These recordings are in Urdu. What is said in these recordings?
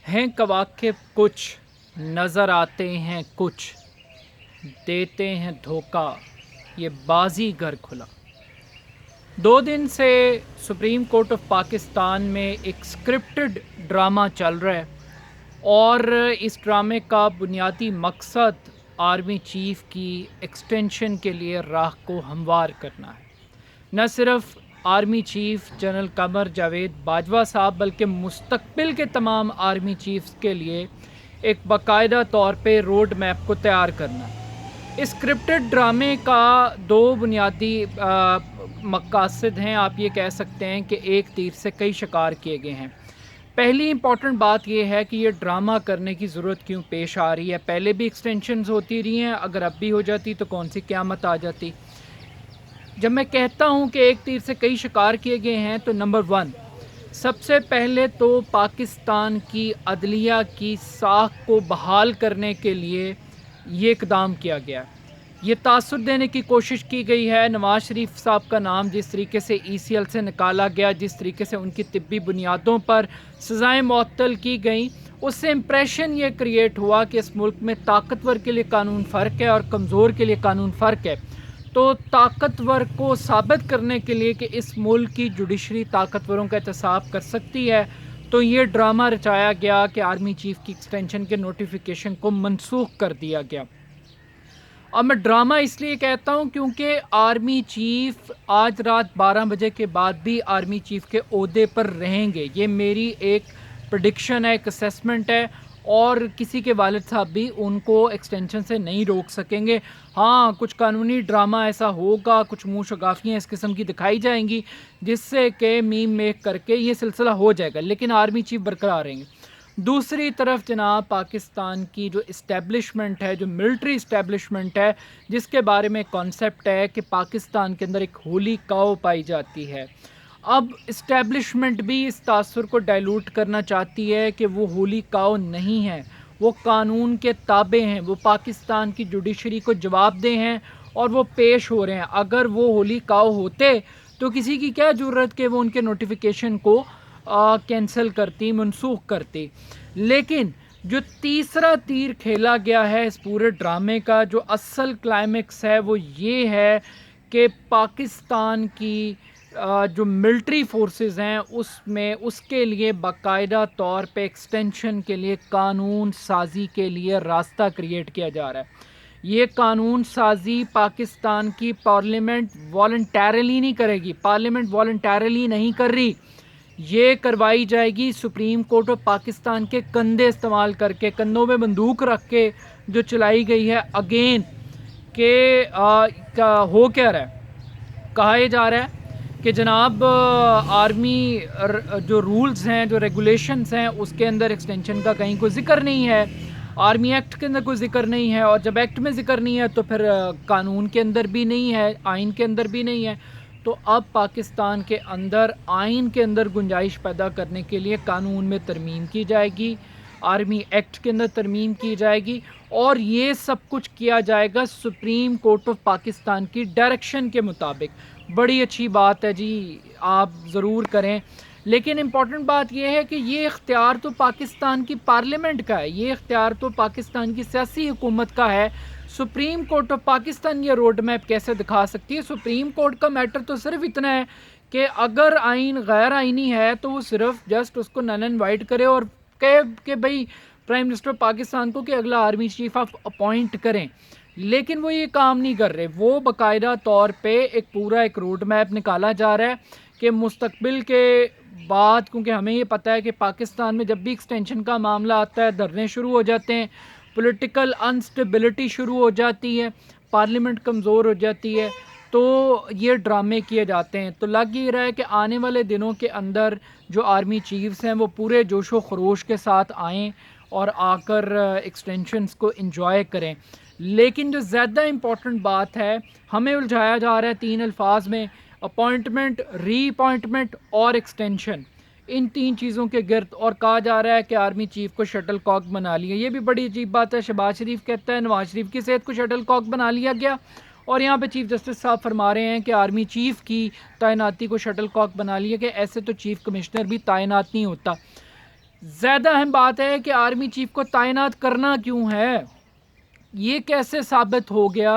ہیں کواکب کچھ، نظر آتے ہیں کچھ، دیتے ہیں دھوکہ یہ بازی گھر کھلا۔ 2 دن سے سپریم کورٹ آف پاکستان میں ایک سکرپٹڈ ڈرامہ چل رہا ہے، اور اس ڈرامے کا بنیادی مقصد آرمی چیف کی ایکسٹینشن کے لیے راہ کو ہموار کرنا ہے۔ نہ صرف army chief general Qamar Javed Bajwa صاحب بلکہ مستقبل کے تمام آرمی چیفز کے لیے ایک باقاعدہ طور پہ روڈ میپ کو تیار کرنا ہے۔ اس اسکرپٹڈ ڈرامے کا 2 بنیادی مقاصد ہیں۔ آپ یہ کہہ سکتے ہیں کہ ایک تیر سے کئی شکار کیے گئے ہیں۔ پہلی امپورٹنٹ بات یہ ہے کہ یہ ڈرامہ کرنے کی ضرورت کیوں پیش آ رہی ہے۔ پہلے بھی ایکسٹینشنز ہوتی رہی ہیں، اگر اب بھی ہو جاتی تو کون سی قیامت آ جاتی۔ جب میں کہتا ہوں کہ ایک تیر سے کئی شکار کیے گئے ہیں تو نمبر 1، سب سے پہلے تو پاکستان کی عدلیہ کی ساکھ کو بحال کرنے کے لیے یہ اقدام کیا گیا۔ یہ تاثر دینے کی کوشش کی گئی ہے۔ نواز شریف صاحب کا نام جس طریقے سے ECL سے نکالا گیا، جس طریقے سے ان کی طبی بنیادوں پر سزائیں معطل کی گئیں، اس سے امپریشن یہ کریٹ ہوا کہ اس ملک میں طاقتور کے لیے قانون فرق ہے اور کمزور کے لیے قانون فرق ہے۔ تو طاقتور کو ثابت کرنے کے لیے کہ اس ملک کی جوڈیشری طاقتوروں کا احتساب کر سکتی ہے، تو یہ ڈرامہ رچایا گیا کہ آرمی چیف کی ایکسٹینشن کے نوٹیفیکیشن کو منسوخ کر دیا گیا۔ اب میں ڈرامہ اس لیے کہتا ہوں کیونکہ آرمی چیف آج رات 12 بجے کے بعد بھی آرمی چیف کے عہدے پر رہیں گے۔ یہ میری ایک پریڈکشن ہے، ایک اسیسمنٹ ہے، اور کسی کے والد صاحب بھی ان کو ایکسٹینشن سے نہیں روک سکیں گے۔ ہاں، کچھ قانونی ڈرامہ ایسا ہوگا، کچھ منہ شگافیاں اس قسم کی دکھائی جائیں گی جس سے کہ میم میک کر کے یہ سلسلہ ہو جائے گا، لیکن آرمی چیف برقرار رہیں گے۔ دوسری طرف جناب پاکستان کی جو اسٹیبلشمنٹ ہے، جو ملٹری اسٹیبلشمنٹ ہے، جس کے بارے میں کانسیپٹ ہے کہ پاکستان کے اندر ایک ہولی کاؤ پائی جاتی ہے، اب اسٹیبلشمنٹ بھی اس تاثر کو ڈائلوٹ کرنا چاہتی ہے کہ وہ ہولی کاؤ نہیں ہے، وہ قانون کے تابع ہیں، وہ پاکستان کی جوڈیشری کو جواب دہ ہیں اور وہ پیش ہو رہے ہیں۔ اگر وہ ہولی کاؤ ہوتے تو کسی کی کیا ضرورت کہ وہ ان کے نوٹیفیکیشن کو کینسل کرتی، منسوخ کرتی۔ لیکن جو تیسرا تیر کھیلا گیا ہے اس پورے ڈرامے کا، جو اصل کلائمیکس ہے، وہ یہ ہے کہ پاکستان کی جو ملٹری فورسز ہیں اس کے لیے باقاعدہ طور پہ ایکسٹینشن کے لیے قانون سازی کے لیے راستہ کریٹ کیا جا رہا ہے۔ یہ قانون سازی پاکستان کی پارلیمنٹ والنٹیرلی نہیں کرے گی، پارلیمنٹ والنٹیرلی نہیں کر رہی، یہ کروائی جائے گی سپریم کورٹ آف پاکستان کے کندھے استعمال کر کے، کندھوں میں بندوق رکھ کے جو چلائی گئی ہے اگین کہ ہو کیا رہا ہے۔ کہا یہ جا رہا ہے کہ جناب آرمی جو رولز ہیں، جو ریگولیشنز ہیں، اس کے اندر ایکسٹینشن کا کہیں کوئی ذکر نہیں ہے، آرمی ایکٹ کے اندر کوئی ذکر نہیں ہے، اور جب ایکٹ میں ذکر نہیں ہے تو پھر قانون کے اندر بھی نہیں ہے، آئین کے اندر بھی نہیں ہے۔ تو اب پاکستان کے اندر آئین کے اندر گنجائش پیدا کرنے کے لیے قانون میں ترمیم کی جائے گی، آرمی ایکٹ کے اندر ترمیم کی جائے گی، اور یہ سب کچھ کیا جائے گا سپریم کورٹ آف پاکستان کی ڈائریکشن کے مطابق۔ بڑی اچھی بات ہے جی، آپ ضرور کریں، لیکن امپورٹنٹ بات یہ ہے کہ یہ اختیار تو پاکستان کی پارلیمنٹ کا ہے، یہ اختیار تو پاکستان کی سیاسی حکومت کا ہے۔ سپریم کورٹ آف پاکستان یہ روڈ میپ کیسے دکھا سکتی ہے؟ سپریم کورٹ کا میٹر تو صرف اتنا ہے کہ اگر آئین غیر آئینی ہے تو وہ صرف جسٹ اس کو نل اینڈ وائٹ کرے اور کہے کہ بھئی پرائم منسٹر پاکستان کو کہ اگلا آرمی چیف آپ اپوائنٹ کریں، لیکن وہ یہ کام نہیں کر رہے۔ وہ باقاعدہ طور پہ ایک پورا ایک روڈ میپ نکالا جا رہا ہے کہ مستقبل کے بعد، کیونکہ ہمیں یہ پتہ ہے کہ پاکستان میں جب بھی ایکسٹینشن کا معاملہ آتا ہے دھرنے شروع ہو جاتے ہیں، پولیٹیکل انسٹیبلٹی شروع ہو جاتی ہے، پارلیمنٹ کمزور ہو جاتی ہے، تو یہ ڈرامے کیے جاتے ہیں۔ تو لگ یہ رہا ہے کہ آنے والے دنوں کے اندر جو آرمی چیفز ہیں وہ پورے جوش و خروش کے ساتھ آئیں اور آ کر ایکسٹینشنز کو انجوائے کریں۔ لیکن جو زیادہ امپورٹنٹ بات ہے، ہمیں الجھایا جا رہا ہے 3 الفاظ میں: اپوائنٹمنٹ، ری اپوائنٹمنٹ اور ایکسٹینشن، ان 3 چیزوں کے گرد، اور کہا جا رہا ہے کہ آرمی چیف کو شٹل کاک بنا لیا۔ یہ بھی بڑی عجیب بات ہے۔ شہباز شریف کہتا ہے نواز شریف کی صحت کو شٹل کاک بنا لیا گیا، اور یہاں پہ چیف جسٹس صاحب فرما رہے ہیں کہ آرمی چیف کی تعیناتی کو شٹل کاک بنا لیا گیا۔ ایسے تو چیف کمشنر بھی تعینات نہیں ہوتا۔ زیادہ اہم بات ہے کہ آرمی چیف کو تعینات کرنا کیوں ہے. یہ کیسے ثابت ہو گیا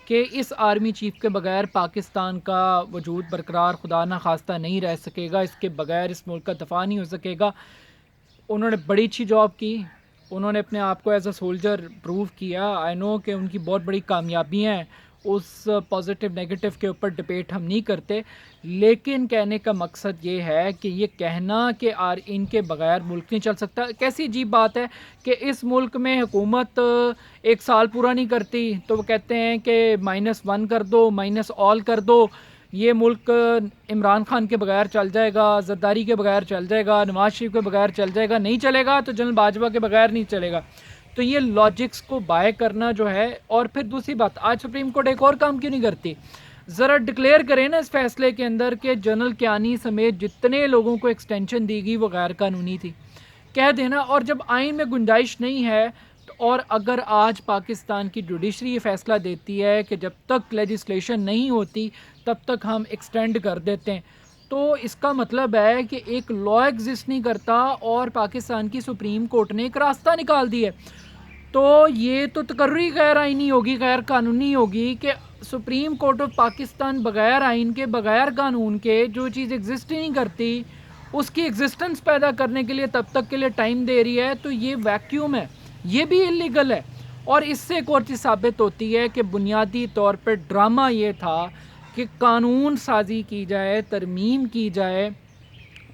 کہ اس آرمی چیف کے بغیر پاکستان کا وجود برقرار خدا نہ خواستہ نہیں رہ سکے گا, اس کے بغیر اس ملک کا دفاع نہیں ہو سکے گا. انہوں نے بڑی اچھی جاب کی, انہوں نے اپنے آپ کو ایز اے سولجر پروو کیا. آئی نو کہ ان کی بہت بڑی کامیابیاں ہیں, اس پازیٹیو نیگیٹو کے اوپر ڈبیٹ ہم نہیں کرتے, لیکن کہنے کا مقصد یہ ہے کہ یہ کہنا کہ ان کے بغیر ملک نہیں چل سکتا, کیسی عجیب بات ہے کہ اس ملک میں حکومت ایک سال پورا نہیں کرتی تو وہ کہتے ہیں کہ -1 کر دو, -all کر دو, یہ ملک عمران خان کے بغیر چل جائے گا, زرداری کے بغیر چل جائے گا, نواز شریف کے بغیر چل جائے گا. نہیں چلے گا تو جنرل باجوہ کے بغیر نہیں چلے گا. تو یہ لاجکس کو بائے کرنا جو ہے. اور پھر دوسری بات, آج سپریم کورٹ ایک اور کام کیوں نہیں کرتی, ذرا ڈکلیئر کریں نا اس فیصلے کے اندر کہ جنرل کیانی سمیت جتنے لوگوں کو ایکسٹینشن دی گئی وہ غیر قانونی تھی, کہہ دینا. اور جب آئین میں گنجائش نہیں ہے اور اگر آج پاکستان کی جوڈیشری یہ فیصلہ دیتی ہے کہ جب تک لیجسلیشن نہیں ہوتی تب تک ہم ایکسٹینڈ کر دیتے ہیں, تو اس کا مطلب ہے کہ ایک لا ایگزسٹ نہیں کرتا اور پاکستان کی سپریم کورٹ نے ایک راستہ نکال دی ہے. تو یہ تو تقرری غیر آئینی ہوگی, غیر قانونی ہوگی کہ سپریم کورٹ آف پاکستان بغیر آئین کے, بغیر قانون کے جو چیز ایگزسٹ ہی نہیں کرتی اس کی ایگزسٹنس پیدا کرنے کے لیے تب تک کے لیے ٹائم دے رہی ہے. تو یہ ویکیوم ہے, یہ بھی انلیگل ہے. اور اس سے ایک اور چیز ثابت ہوتی ہے کہ بنیادی طور پہ ڈرامہ یہ تھا کہ قانون سازی کی جائے, ترمیم کی جائے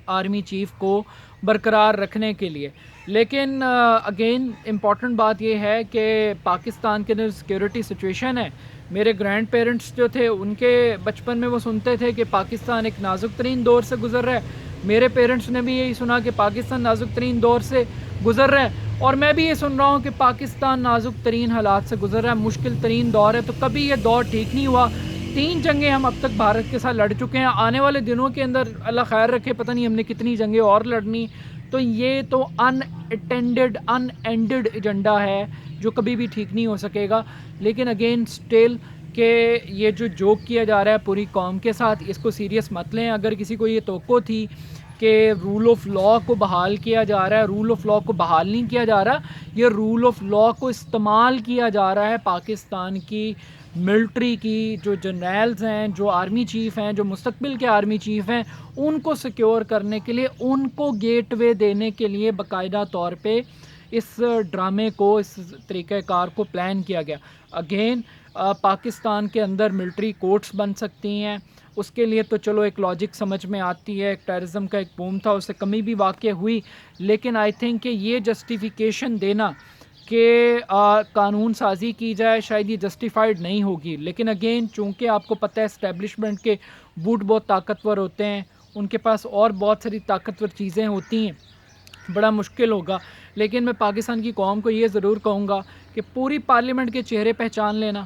آرمی چیف کو برقرار رکھنے کے لیے. لیکن اگین امپورٹنٹ بات یہ ہے کہ پاکستان کے اندر سیکیورٹی سچویشن ہے. میرے گرینڈ پیرنٹس جو تھے ان کے بچپن میں وہ سنتے تھے کہ پاکستان ایک نازک ترین دور سے گزر رہا ہے, میرے پیرنٹس نے بھی یہی سنا کہ پاکستان نازک ترین دور سے گزر رہا ہے, اور میں بھی یہ سن رہا ہوں کہ پاکستان نازک ترین حالات سے گزر رہا ہے, مشکل ترین دور ہے. تو کبھی یہ دور ٹھیک نہیں ہوا. 3 جنگیں ہم اب تک بھارت کے ساتھ لڑ چکے ہیں, آنے والے دنوں کے اندر اللہ خیر رکھے پتہ نہیں ہم نے کتنی جنگیں اور لڑنی. تو یہ تو ان اینڈڈ ایجنڈا ہے جو کبھی بھی ٹھیک نہیں ہو سکے گا. لیکن اگین اسٹل کہ یہ جو جوک کیا جا رہا ہے پوری قوم کے ساتھ, اس کو سیریس مت لیں. اگر کسی کو یہ توقع تھی کہ رول آف لا کو بحال کیا جا رہا ہے, رول آف لا کو بحال نہیں کیا جا رہا, یہ رول آف لا کو استعمال کیا جا رہا ہے پاکستان کی ملٹری کی جو جنرلز ہیں, جو آرمی چیف ہیں, جو مستقبل کے آرمی چیف ہیں, ان کو سیکیور کرنے کے لیے, ان کو گیٹ وے دینے کے لیے باقاعدہ طور پہ اس ڈرامے کو, اس طریقہ کار کو پلان کیا گیا. اگین پاکستان کے اندر ملٹری کورٹس بن سکتی ہیں, اس کے لیے تو چلو ایک لاجک سمجھ میں آتی ہے, ایک ٹیررزم کا ایک بوم تھا اس سے کمی بھی واقع ہوئی. لیکن آئی تھنک کہ یہ جسٹیفیکیشن دینا کہ قانون سازی کی جائے شاید یہ جسٹیفائڈ نہیں ہوگی. لیکن اگین چونکہ آپ کو پتہ ہے اسٹیبلشمنٹ کے بوٹ بہت طاقتور ہوتے ہیں, ان کے پاس اور بہت ساری طاقتور چیزیں ہوتی ہیں, بڑا مشکل ہوگا. لیکن میں پاکستان کی قوم کو یہ ضرور کہوں گا کہ پوری پارلیمنٹ کے چہرے پہچان لینا,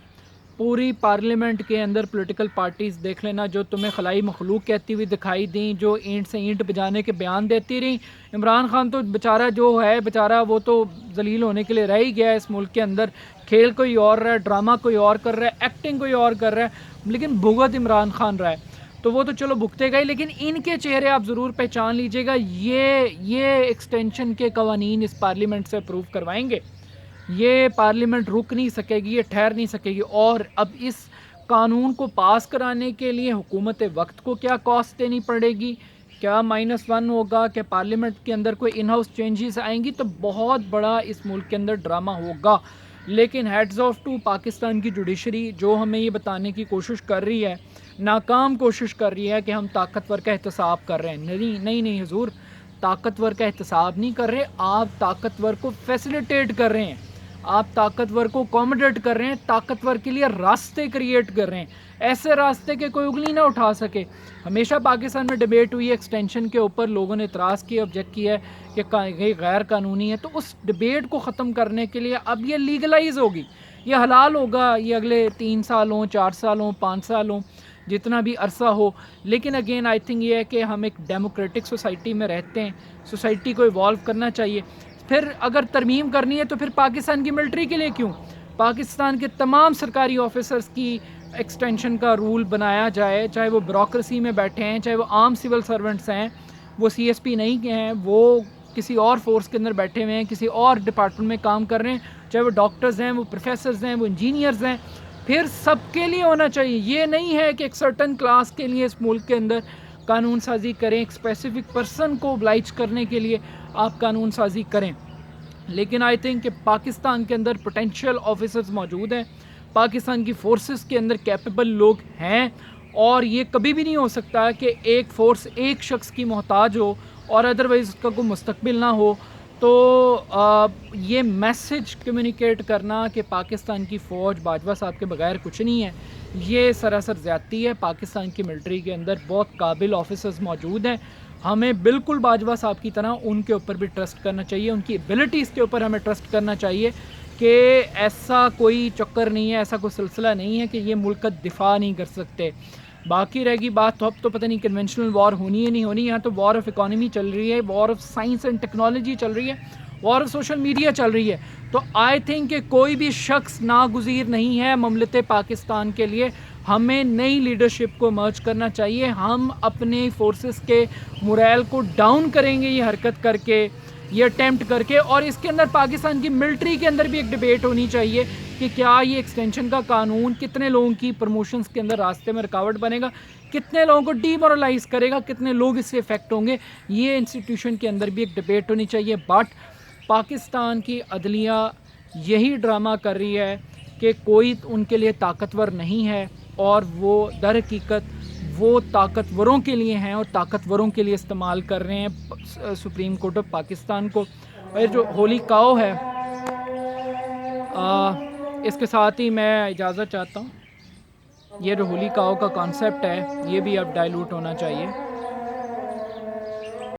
پوری پارلیمنٹ کے اندر پولیٹیکل پارٹیز دیکھ لینا جو تمہیں خلائی مخلوق کہتی ہوئی دکھائی دیں, جو اینٹ سے اینٹ بجانے کے بیان دیتی رہیں. عمران خان تو بیچارہ جو ہے بیچارہ وہ تو ذلیل ہونے کے لیے رہ ہی گیا ہے اس ملک کے اندر. کھیل کوئی اور رہا ہے, ڈرامہ کوئی اور کر رہا ہے, ایکٹنگ کوئی اور کر رہا ہے, لیکن بھگت عمران خان رہا ہے. تو وہ تو چلو بھگتے گا ہی, لیکن ان کے چہرے آپ ضرور پہچان لیجئے گا. یہ ایکسٹینشن کے قوانین اس پارلیمنٹ سے اپروو کروائیں گے, یہ پارلیمنٹ رک نہیں سکے گی, یہ ٹھہر نہیں سکے گی. اور اب اس قانون کو پاس کرانے کے لیے حکومت وقت کو کیا کاسٹ دینی پڑے گی, کیا -1 ہوگا, کہ پارلیمنٹ کے اندر کوئی ان ہاؤس چینجز آئیں گی, تو بہت بڑا اس ملک کے اندر ڈرامہ ہوگا. لیکن ہیڈز آف ٹو پاکستان کی جوڈیشری جو ہمیں یہ بتانے کی کوشش کر رہی ہے, ناکام کوشش کر رہی ہے کہ ہم طاقتور کا احتساب کر رہے ہیں. نہیں حضور, طاقتور کا احتساب نہیں کر رہے, آپ طاقتور کو فیسیلیٹیٹ کر رہے ہیں, آپ طاقتور کو اکوموڈیٹ کر رہے ہیں, طاقتور کے لیے راستے کریٹ کر رہے ہیں, ایسے راستے کے کوئی انگلی نہ اٹھا سکے. ہمیشہ پاکستان میں ڈیبیٹ ہوئی ہے ایکسٹینشن کے اوپر, لوگوں نے اعتراض کیا, آبجیکٹ کیا ہے کہ یہ غیر قانونی ہے. تو اس ڈیبیٹ کو ختم کرنے کے لیے اب یہ لیگلائز ہوگی, یہ حلال ہوگا, یہ اگلے 3 سال ہوں, 4 سال ہوں, 5 سال ہوں, جتنا بھی عرصہ ہو. لیکن اگین آئی تھنک یہ ہے کہ ہم ایک ڈیموکریٹک سوسائٹی میں رہتے ہیں, سوسائٹی کو ایوالو کرنا چاہیے. پھر اگر ترمیم کرنی ہے تو پھر پاکستان کی ملٹری کے لیے کیوں, پاکستان کے تمام سرکاری آفیسرز کی ایکسٹینشن کا رول بنایا جائے, چاہے وہ بیوروکریسی میں بیٹھے ہیں, چاہے وہ عام سول سرونٹس ہیں, وہ CSP نہیں ہیں, وہ کسی اور فورس کے اندر بیٹھے ہوئے ہیں، کسی اور ڈپارٹمنٹ میں کام کر رہے ہیں، چاہے وہ ڈاکٹرز ہیں، وہ پروفیسرز ہیں، وہ انجینئرز ہیں، پھر سب کے لیے ہونا چاہیے. یہ نہیں ہے کہ ایک سرٹن کلاس کے لیے اس ملک کے اندر قانون سازی کریں، ایک اسپیسیفک پرسن کو oblige کرنے کے لیے آپ قانون سازی کریں. لیکن آئی تھنک کہ پاکستان کے اندر پوٹینشیل آفیسرز موجود ہیں، پاکستان کی فورسز کے اندر کیپیبل لوگ ہیں، اور یہ کبھی بھی نہیں ہو سکتا کہ ایک فورس ایک شخص کی محتاج ہو اور ادروائز اس کا کوئی مستقبل نہ ہو. تو یہ میسج کمیونیکیٹ کرنا کہ پاکستان کی فوج باجوہ صاحب کے بغیر کچھ نہیں ہے، یہ سراسر زیادتی ہے. پاکستان کی ملٹری کے اندر بہت قابل آفیسرز موجود ہیں. ہمیں بالکل باجوہ صاحب کی طرح ان کے اوپر بھی ٹرسٹ کرنا چاہیے، ان کی ایبلٹیز کے اوپر ہمیں ٹرسٹ کرنا چاہیے کہ ایسا کوئی چکر نہیں ہے، ایسا کوئی سلسلہ نہیں ہے کہ یہ ملک کا دفاع نہیں کر سکتے. باقی رہ گی بات، تو اب تو پتہ نہیں کنونشنل وار ہونی ہے نہیں ہونی. یہاں تو وار آف اکانومی چل رہی ہے، war of science and technology چل رہی ہے، وار آف سوشل میڈیا چل رہی ہے. تو آئی تھنک کہ کوئی بھی شخص ناگزیر نہیں ہے مملکت پاکستان کے لیے. ہمیں نئی لیڈرشپ کو مرج کرنا چاہیے. ہم اپنے فورسز کے موریل کو ڈاؤن کریں گے یہ حرکت کر کے، یہ اٹیمپٹ کر کے. اور اس کے اندر پاکستان کی ملٹری کے اندر بھی ایک ڈیبیٹ ہونی چاہیے کہ کیا یہ ایکسٹینشن کا قانون کتنے لوگوں کی پروموشنز کے اندر راستے میں رکاوٹ بنے گا، کتنے لوگوں کو ڈی مورلائز کرے گا، کتنے لوگ اس سے افیکٹ ہوں گے. یہ انسٹیٹیوشن کے اندر بھی ایک ڈیبیٹ ہونی چاہیے. بٹ پاکستان کی عدلیہ یہی ڈرامہ کر رہی ہے کہ کوئی ان کے لیے طاقتور نہیں ہے، اور وہ در حقیقت وہ طاقتوروں کے لیے ہیں اور طاقتوروں کے لیے استعمال کر رہے ہیں سپریم کورٹ آف پاکستان کو. اور جو ہولی کاؤ ہے، اس کے ساتھ ہی میں اجازت چاہتا ہوں. یہ جو ہولی کاؤ کا کانسیپٹ ہے یہ بھی اب ڈائلوٹ ہونا چاہیے.